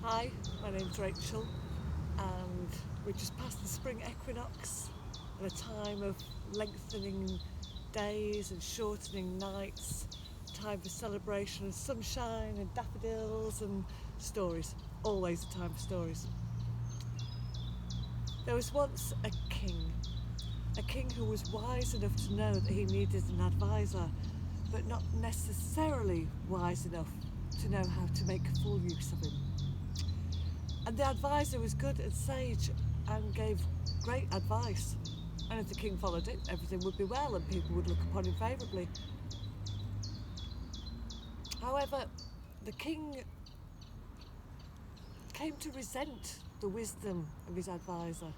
Hi, my name's Rachel, and we just passed the spring equinox at a time of lengthening days and shortening nights, time for celebration and sunshine and daffodils and stories. Always a time for stories. There was once a king who was wise enough to know that he needed an advisor, but not necessarily wise enough to know how to make full use of him. And the advisor was good and sage and gave great advice. And if the king followed it, everything would be well and people would look upon him favourably. However, the king came to resent the wisdom of his advisor.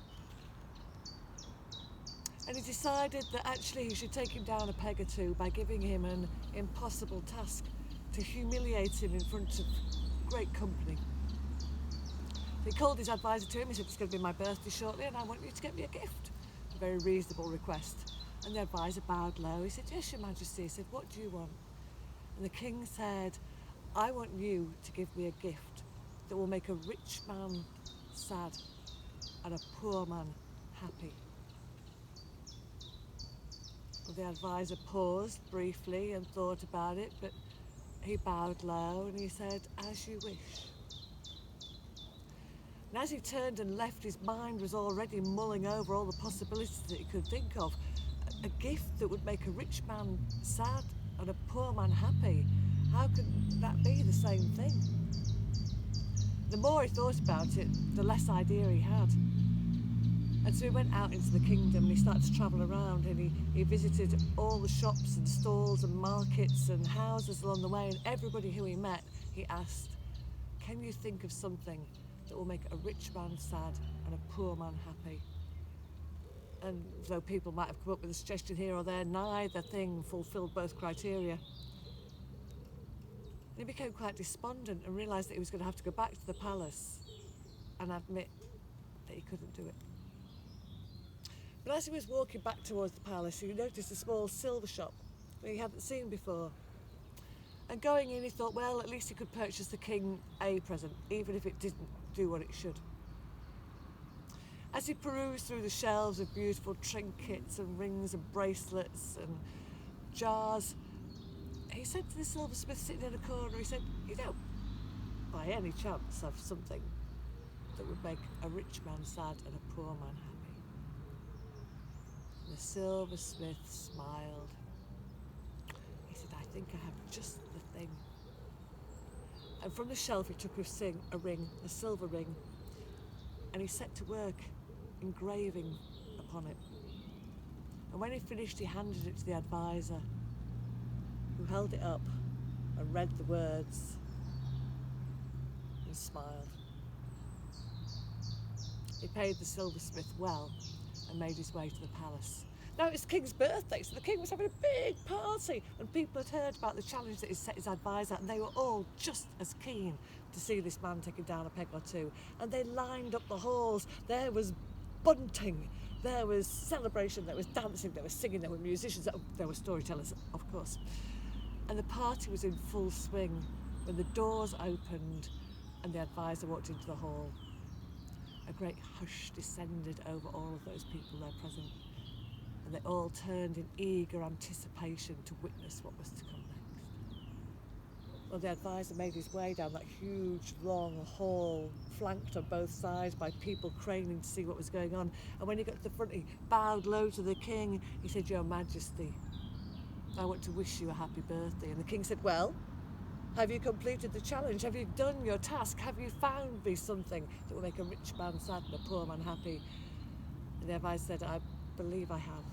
And he decided that actually he should take him down a peg or two by giving him an impossible task to humiliate him in front of great company. He called his advisor to him. He said, "It's going to be my birthday shortly and I want you to get me a gift." A very reasonable request. And the advisor bowed low. He said, "Yes, Your Majesty." He said, "What do you want?" And the king said, "I want you to give me a gift that will make a rich man sad and a poor man happy." Well, the advisor paused briefly and thought about it, but he bowed low and he said, "As you wish." And as he turned and left, his mind was already mulling over all the possibilities that he could think of. A gift that would make a rich man sad and a poor man happy. How could that be the same thing? The more he thought about it, the less idea he had. And so he went out into the kingdom and he started to travel around, and he visited all the shops and stalls and markets and houses along the way, and everybody who he met, he asked, "Can you think of something that will make a rich man sad and a poor man happy?" And though people might have come up with a suggestion here or there, neither thing fulfilled both criteria. And he became quite despondent and realised that he was going to have to go back to the palace and admit that he couldn't do it. But as he was walking back towards the palace, he noticed a small silver shop that he hadn't seen before. And going in, he thought, well, at least he could purchase the king a present, even if it didn't do what it should. As he perused through the shelves of beautiful trinkets and rings and bracelets and jars, he said to the silversmith sitting in a corner, he said, "You don't by any chance have something that would make a rich man sad and a poor man happy?" And the silversmith smiled. He said, "I think I have just the thing." And from the shelf he took a ring, a silver ring, and he set to work engraving upon it. And when he finished, he handed it to the advisor, who held it up and read the words and smiled. He paid the silversmith well and made his way to the palace. Now, it was the king's birthday, so the king was having a big party, and people had heard about the challenge that he set his advisor, and they were all just as keen to see this man taking down a peg or two. And they lined up the halls. There was bunting, there was celebration, there was dancing, there was singing, there were musicians, there were storytellers, of course. And the party was in full swing when the doors opened and the advisor walked into the hall. A great hush descended over all of those people there present, and they all turned in eager anticipation to witness what was to come next. Well, the advisor made his way down that huge, long hall, flanked on both sides by people craning to see what was going on. And when he got to the front, he bowed low to the king. He said, "Your Majesty, I want to wish you a happy birthday." And the king said, "Well, have you completed the challenge? Have you done your task? Have you found me something that will make a rich man sad and a poor man happy?" And the advisor said, "I believe I have."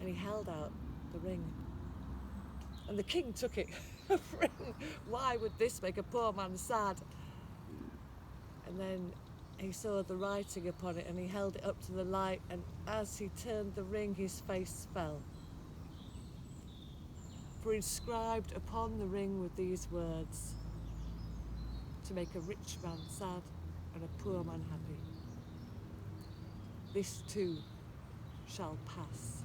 And he held out the ring. And the king took it. A ring. Why would this make a poor man sad? And then he saw the writing upon it and he held it up to the light, and as he turned the ring, his face fell. For inscribed upon the ring were these words: "To make a rich man sad and a poor man happy. This too shall pass."